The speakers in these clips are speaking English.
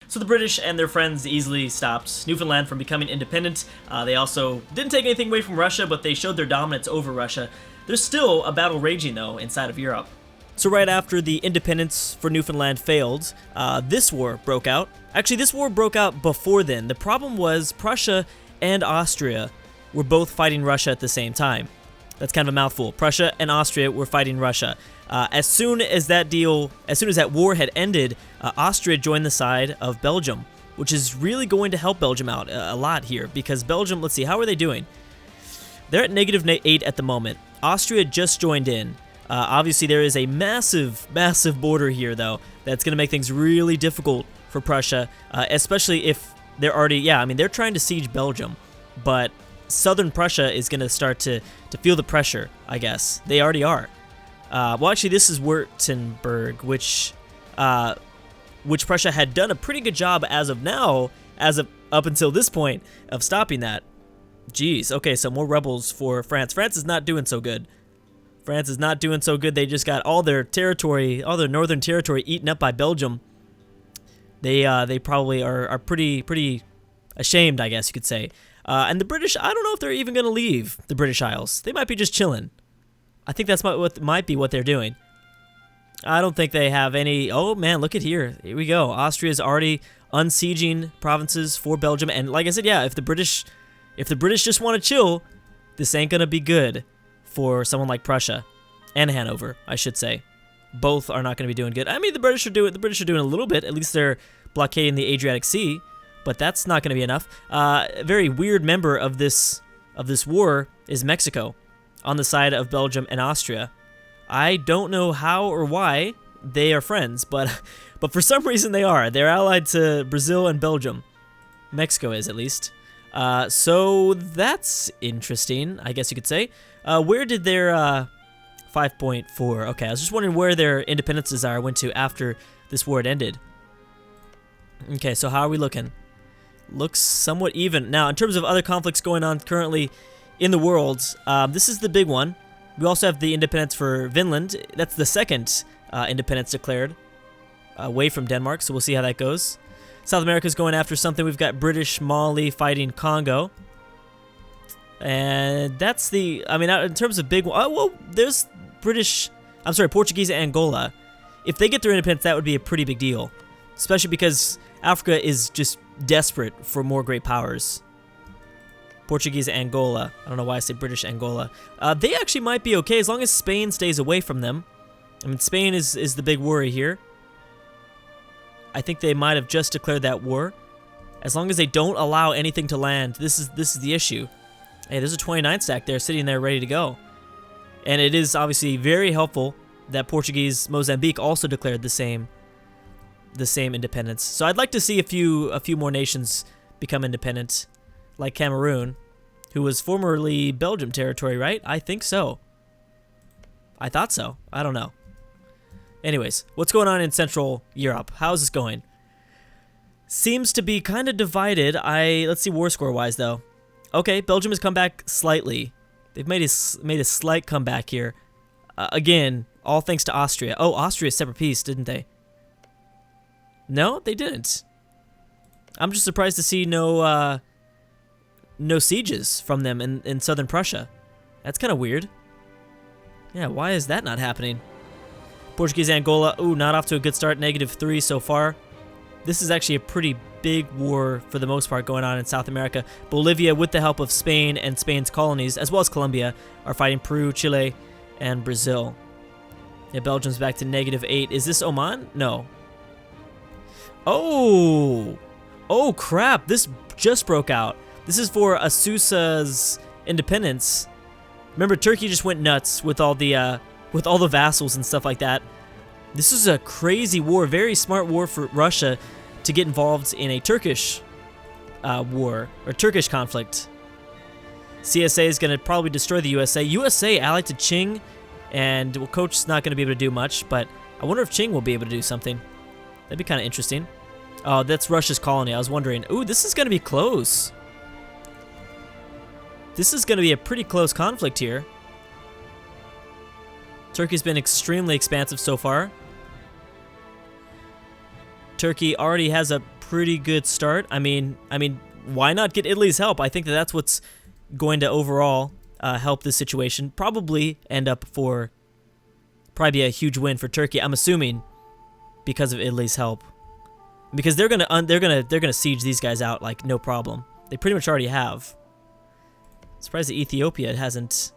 So the British and their friends easily stopped Newfoundland from becoming independent. They also didn't take anything away from Russia, but they showed their dominance over Russia. There's still a battle raging, though, inside of Europe. So right after the independence for Newfoundland failed, this war broke out. Actually, this war broke out before then. The problem was Prussia and Austria were both fighting Russia at the same time. That's kind of a mouthful. Prussia and Austria were fighting Russia. As soon as that war had ended, Austria joined the side of Belgium, which is really going to help Belgium out a lot here, because Belgium, let's see, how are they doing? They're at -8 at the moment. Austria just joined in. Obviously, there is a massive border here, though, that's going to make things really difficult for Prussia, especially if they're already, they're trying to siege Belgium, but southern Prussia is going to start to feel the pressure, I guess. They already are. Well, actually, this is Württemberg, which Prussia had done a pretty good job as of now, up until this point, of stopping that. Jeez, okay, so more rebels for France. France is not doing so good. They just got all their territory, all their northern territory eaten up by Belgium. They probably are pretty ashamed, I guess you could say. And the British, I don't know if they're even going to leave the British Isles. They might be just chilling. I think that's what might be what they're doing. I don't think they have any. Oh man, look at here. Here we go. Austria's already unsieging provinces for Belgium, and like I said, yeah, if the British just want to chill, this ain't gonna be good for someone like Prussia and Hanover, I should say. Both are not gonna be doing good. I mean, the British are doing a little bit. At least they're blockading the Adriatic Sea, but that's not gonna be enough. A very weird member of this war is Mexico, on the side of Belgium and Austria. I don't know how or why they are friends, but for some reason they are. They're allied to Brazil and Belgium. Mexico is, at least. So that's interesting, I guess you could say. Where did their 5.4? Okay, I was just wondering where their independences went to after this war had ended. Okay, so how are we looking? Looks somewhat even. Now, in terms of other conflicts going on currently in the world, this is the big one. We also have the independence for Finland. That's the second independence declared away from Denmark, so we'll see how that goes. South America's going after something. We've got British Mali fighting Congo. And that's the, in terms of big, there's Portuguese Angola. If they get their independence, that would be a pretty big deal, especially because Africa is just desperate for more great powers. Portuguese Angola. I don't know why I say British Angola. They actually might be okay as long as Spain stays away from them. Spain is the big worry here. I think they might have just declared that war. As long as they don't allow anything to land, this is the issue. Hey, there's a 29 stack there sitting there ready to go. And it is obviously very helpful that Portuguese Mozambique also declared the same independence. So I'd like to see a few more nations become independent, like Cameroon, who was formerly Belgium territory, right? I think so. I thought so. I don't know. Anyways, what's going on in Central Europe? How's this going? Seems to be kind of divided. Let's see war score wise though. Okay, Belgium has come back slightly. They've made a slight comeback here. Again, all thanks to Austria. Oh, Austria set for peace, didn't they? No, they didn't. I'm just surprised to see no sieges from them in southern Prussia. That's kind of weird. Yeah, why is that not happening? Portuguese Angola, ooh, not off to a good start, -3 so far. This is actually a pretty big war for the most part going on in South America. Bolivia, with the help of Spain and Spain's colonies, as well as Colombia, are fighting Peru, Chile, and Brazil. Yeah, Belgium's back to -8. Is this Oman? No. Oh crap, this just broke out. This is for Asussa's independence. Remember, Turkey just went nuts with all the vassals and stuff like that. This is a crazy war, very smart war for Russia to get involved in a Turkish war, or Turkish conflict. CSA is going to probably destroy the USA. USA allied to Qing, and well, Coach's not going to be able to do much, but I wonder if Qing will be able to do something. That'd be kind of interesting. Oh, that's Russia's colony. I was wondering. Ooh, this is going to be close. This is going to be a pretty close conflict here. Turkey's been extremely expansive so far. Turkey already has a pretty good start. I mean, why not get Italy's help? I think that that's what's going to overall help this situation. Probably be a huge win for Turkey. I'm assuming because of Italy's help, because they're gonna siege these guys out like no problem. They pretty much already have. Surprised that Ethiopia hasn't,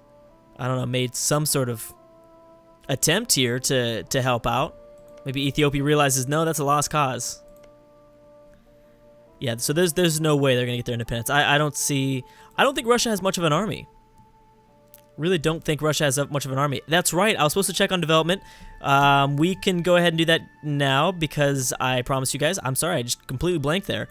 I don't know, made some sort of attempt here to help out. Maybe Ethiopia realizes, no, that's a lost cause. Yeah, so there's no way they're gonna get their independence. I don't think Russia has much of an army. Really don't think Russia has much of an army. That's right, I was supposed to check on development. We can go ahead and do that now because I promised you guys. I'm sorry, I just completely blanked there.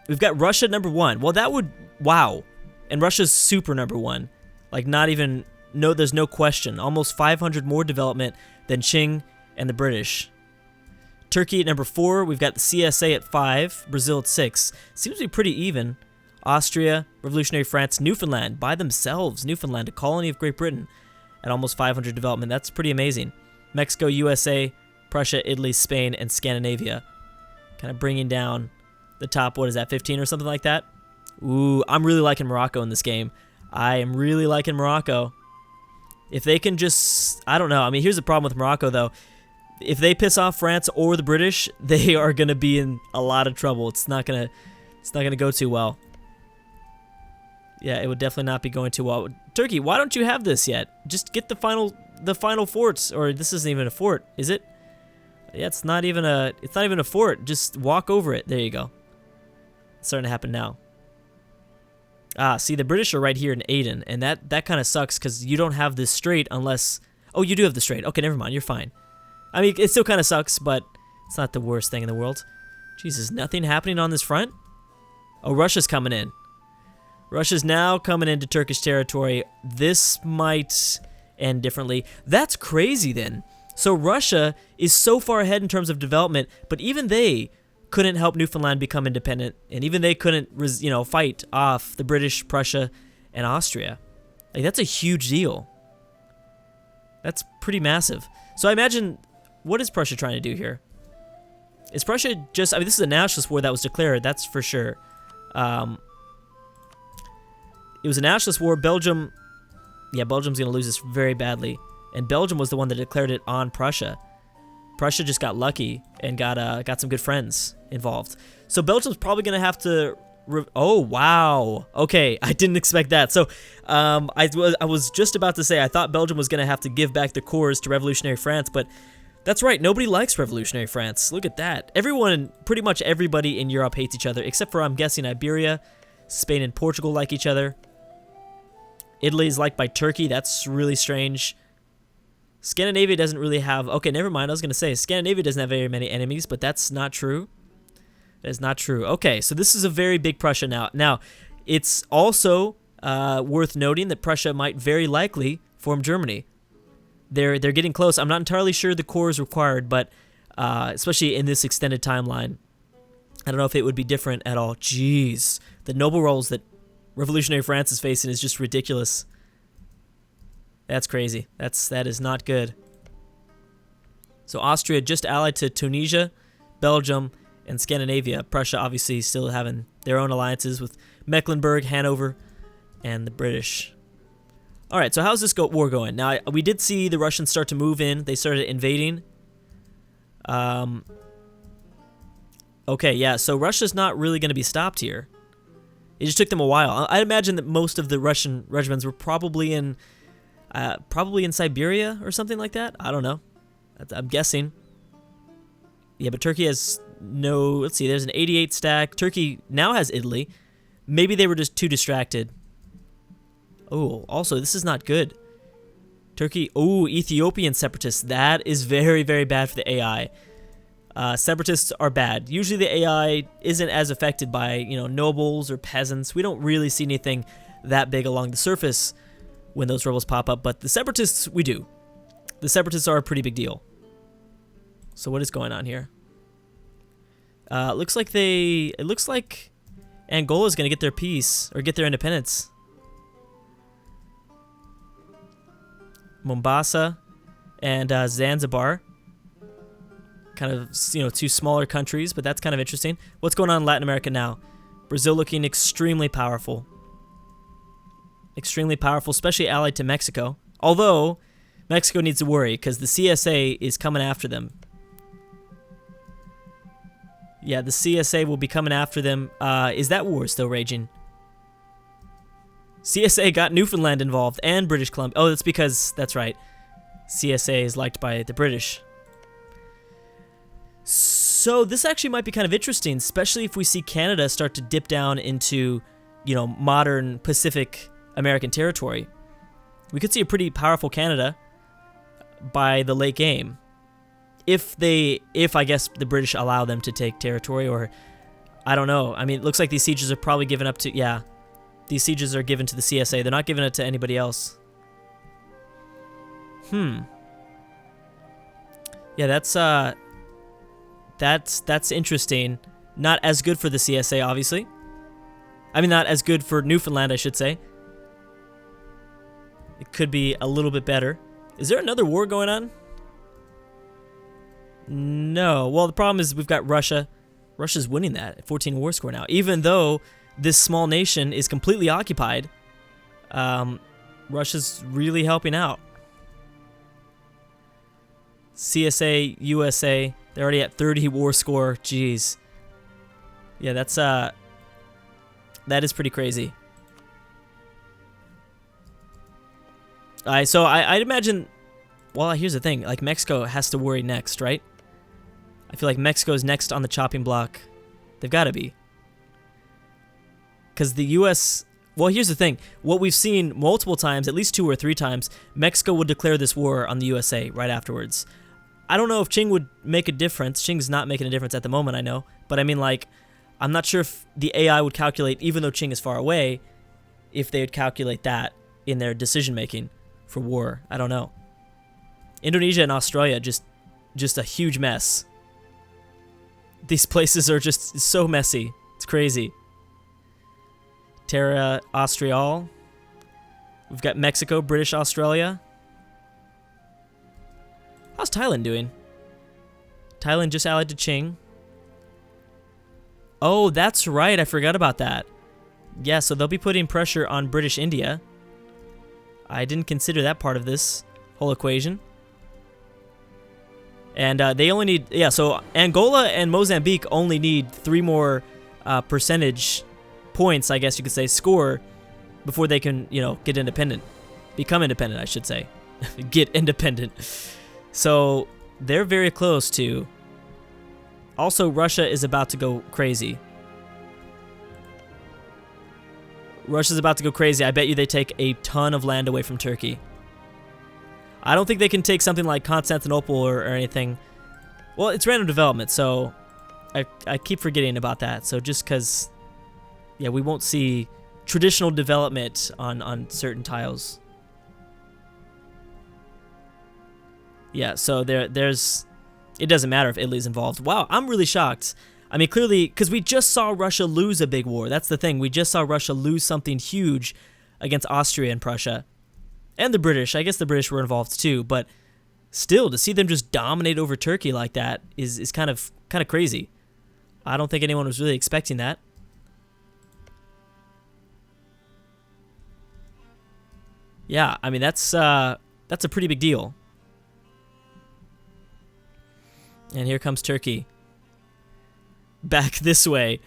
We've got Russia #1. Well, that would, wow. And Russia's super #1. Like not even, no, there's no question. Almost 500 more development than Qing and the British. Turkey at #4. We've got the CSA at 5. Brazil at 6. Seems to be pretty even. Austria, Revolutionary France, Newfoundland by themselves. Newfoundland, a colony of Great Britain, at almost 500 development. That's pretty amazing. Mexico, USA, Prussia, Italy, Spain, and Scandinavia. Kind of bringing down the top, what is that, 15 or something like that? Ooh, I'm really liking Morocco in this game. I am really liking Morocco. If they can just, I don't know. I mean, here's the problem with Morocco, though. If they piss off France or the British, they are going to be in a lot of trouble. It's not going to go too well. Yeah, it would definitely not be going too well. Turkey, why don't you have this yet? Just get the final forts, or this isn't even a fort, is it? Yeah, it's not even a fort. Just walk over it. There you go. It's starting to happen now. Ah, see, the British are right here in Aden, and that kind of sucks because you don't have this strait unless... Oh, you do have the strait. Okay, never mind. You're fine. I mean, it still kind of sucks, but it's not the worst thing in the world. Jesus, nothing happening on this front? Oh, Russia's coming in. Russia's now coming into Turkish territory. This might end differently. That's crazy then. So Russia is so far ahead in terms of development, but even they couldn't help Newfoundland become independent, and even they couldn't, fight off the British, Prussia, and Austria. Like, that's a huge deal. That's pretty massive. So I imagine, what is Prussia trying to do here? Is Prussia just, I mean, this is a nationalist war that was declared, that's for sure. It was a nationalist war. Belgium's going to lose this very badly. And Belgium was the one that declared it on Prussia. Prussia just got lucky and got some good friends involved. So Belgium's probably going to have to... Oh, wow. Okay, I didn't expect that. So I was just about to say I thought Belgium was going to have to give back the cores to Revolutionary France, but that's right. Nobody likes Revolutionary France. Look at that. Pretty much everybody in Europe hates each other, except for, I'm guessing, Iberia. Spain and Portugal like each other. Italy is liked by Turkey. That's really strange. Scandinavia doesn't really have... Okay, never mind. I was going to say, Scandinavia doesn't have very many enemies, but that's not true. That is not true. Okay, so this is a very big Prussia now. Now, it's also worth noting that Prussia might very likely form Germany. They're getting close. I'm not entirely sure the core is required, but especially in this extended timeline, I don't know if it would be different at all. Jeez, the noble roles that Revolutionary France is facing is just ridiculous. That's crazy. That is not good. So Austria just allied to Tunisia, Belgium, and Scandinavia. Prussia obviously still having their own alliances with Mecklenburg, Hanover, and the British. All right, so how's this war going? Now, we did see the Russians start to move in. They started invading. Okay, yeah, so Russia's not really going to be stopped here. It just took them a while. I'd imagine that most of the Russian regiments were probably in Siberia or something like that. I don't know. I'm guessing. Yeah, but Turkey has no... Let's see, there's an 88 stack. Turkey now has Italy. Maybe they were just too distracted. Oh, also, this is not good. Turkey... Oh, Ethiopian separatists. That is very, very bad for the AI. Separatists are bad. Usually the AI isn't as affected by, nobles or peasants. We don't really see anything that big along the surface when those rebels pop up, but the separatists, we do. The separatists are a pretty big deal. So what is going on here? It looks like Angola's going to get their peace, or get their independence. Mombasa and Zanzibar kind of, two smaller countries, but that's kind of interesting. What's going on in Latin America now? Brazil looking extremely powerful. Extremely powerful, especially allied to Mexico. Although, Mexico needs to worry because the CSA is coming after them. Yeah, the CSA will be coming after them. Is that war still raging? CSA got Newfoundland involved and British Columbia. Oh, that's because, that's right. CSA is liked by the British. So this actually might be kind of interesting, especially if we see Canada start to dip down into, modern Pacific American territory. We could see a pretty powerful Canada by the late game. If I guess the British allow them to take territory, or I don't know. I mean, it looks like these sieges are probably given up to, yeah. These sieges are given to the CSA. They're not giving it to anybody else. Yeah, that's interesting. Not as good for the CSA, obviously. I mean, not as good for Newfoundland, I should say. It could be a little bit better. Is there another war going on? No. Well, the problem is we've got Russia. Russia's winning that 14 war score now. Even though this small nation is completely occupied, Russia's really helping out. CSA, USA, they're already at 30 war score. Jeez. Yeah, that is pretty crazy. So I'd imagine, well, here's the thing, like Mexico has to worry next, right? I feel like Mexico's next on the chopping block. They've got to be. Because the U.S., well, here's the thing. What we've seen multiple times, at least 2 or 3 times, Mexico would declare this war on the USA right afterwards. I don't know if Qing would make a difference. Qing's not making a difference at the moment, I know. But I mean, like, I'm not sure if the AI would calculate, even though Qing is far away, if they would calculate that in their decision-making for war. I don't know. Indonesia and Australia, just a huge mess. These places are just so messy. It's crazy. Terra Austral. We've got Mexico, British Australia. How's Thailand doing? Thailand just allied to Qing. Oh, that's right. I forgot about that. Yeah, so they'll be putting pressure on British India. I didn't consider that part of this whole equation. And they only need, yeah, so Angola and Mozambique only need 3 more percentage points, I guess you could say, score before they can, get independent. Become independent, I should say. Get independent. So they're very close to. Also, Russia is about to go crazy. Russia's about to go crazy. I bet you they take a ton of land away from Turkey. I don't think they can take something like Constantinople or anything. Well, it's random development, so I keep forgetting about that. So just because, yeah, we won't see traditional development on certain tiles. Yeah, so there's, it doesn't matter if Italy's involved. Wow, I'm really shocked. I mean, clearly, because we just saw Russia lose a big war. That's the thing. We just saw Russia lose something huge against Austria and Prussia. And the British. I guess the British were involved too. But still, to see them just dominate over Turkey like that is kind of crazy. I don't think anyone was really expecting that. Yeah, I mean, that's a pretty big deal. And here comes Turkey. Back this way.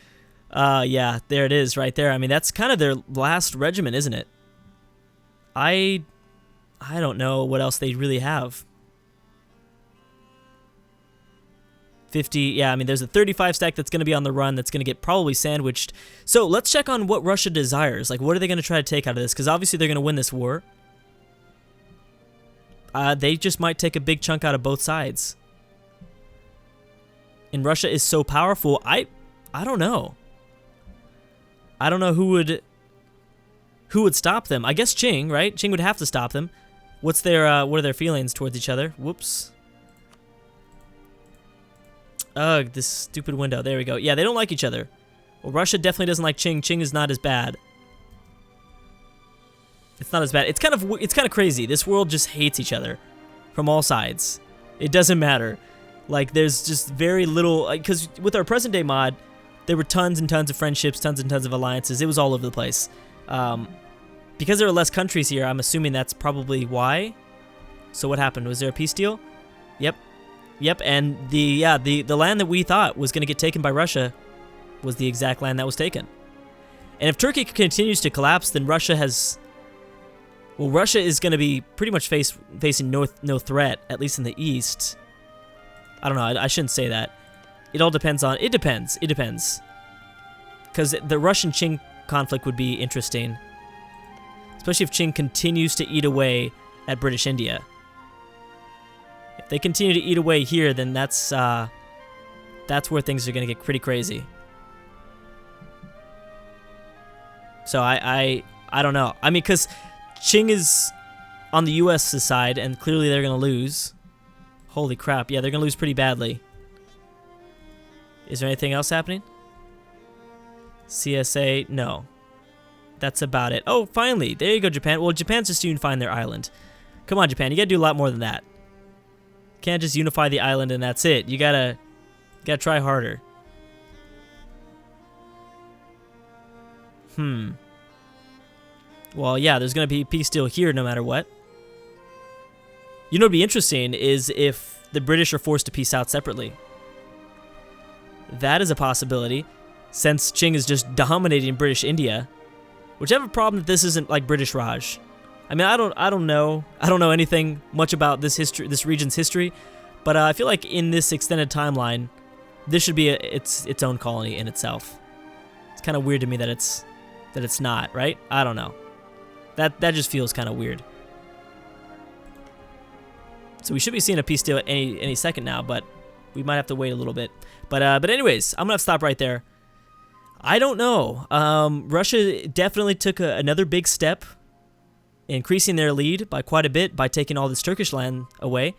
Yeah, there it is right there. I mean, that's kind of their last regiment, isn't it? I don't know what else they really have. 50, yeah, I mean, there's a 35 stack that's going to be on the run that's going to get probably sandwiched. So let's check on what Russia desires. Like, what are they going to try to take out of this? Because obviously they're going to win this war. They just might take a big chunk out of both sides. And Russia is so powerful, I don't know. I don't know who would stop them. I guess Qing, right? Qing would have to stop them. What are their feelings towards each other? Whoops. Ugh, this stupid window. There we go. Yeah, they don't like each other. Well, Russia definitely doesn't like Qing. Qing is not as bad. It's not as bad. It's kind of crazy. This world just hates each other from all sides. It doesn't matter. Like, there's just very little, because with our present day mod, there were tons and tons of friendships, tons and tons of alliances. It was all over the place. Because there are less countries here, I'm assuming that's probably why. So what happened? Was there a peace deal? Yep. And the land that we thought was going to get taken by Russia was the exact land that was taken. And if Turkey continues to collapse, then Russia has... Well, Russia is going to be pretty much facing no threat, at least in the east. I don't know. I shouldn't say that. It all depends on... It depends. Because the Russian-Qing conflict would be interesting. Especially if Qing continues to eat away at British India. If they continue to eat away here, then that's where things are going to get pretty crazy. So I don't know. I mean, because Qing is on the U.S. side, and clearly they're going to lose. Holy crap. Yeah, they're going to lose pretty badly. Is there anything else happening? CSA? No. That's about it. Oh, finally. There you go, Japan. Well, Japan's just unifying their island. Come on, Japan. You got to do a lot more than that. Can't just unify the island and that's it. You gotta try harder. Well, yeah, there's gonna be a peace deal here no matter what. You know what'd be interesting is if the British are forced to peace out separately. That is a possibility, since Qing is just dominating British India. Which I have a problem that this isn't like British Raj. I mean, I don't know anything much about this region's history, but I feel like in this extended timeline, this should be its own colony in itself. It's kind of weird to me that it's not, right? I don't know. That just feels kind of weird. So we should be seeing a peace deal at any second now, but we might have to wait a little bit. But anyways, I'm gonna have to stop right there. I don't know. Russia definitely took another big step, increasing their lead by quite a bit by taking all this Turkish land away.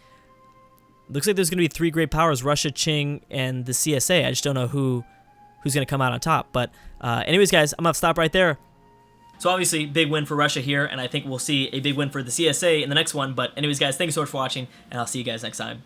Looks like there's going to be three great powers: Russia, Qing, and the CSA. I just don't know who's going to come out on top. But anyways, guys, I'm going to stop right there. So obviously, big win for Russia here, and I think we'll see a big win for the CSA in the next one. But anyways, guys, thank you so much for watching, and I'll see you guys next time.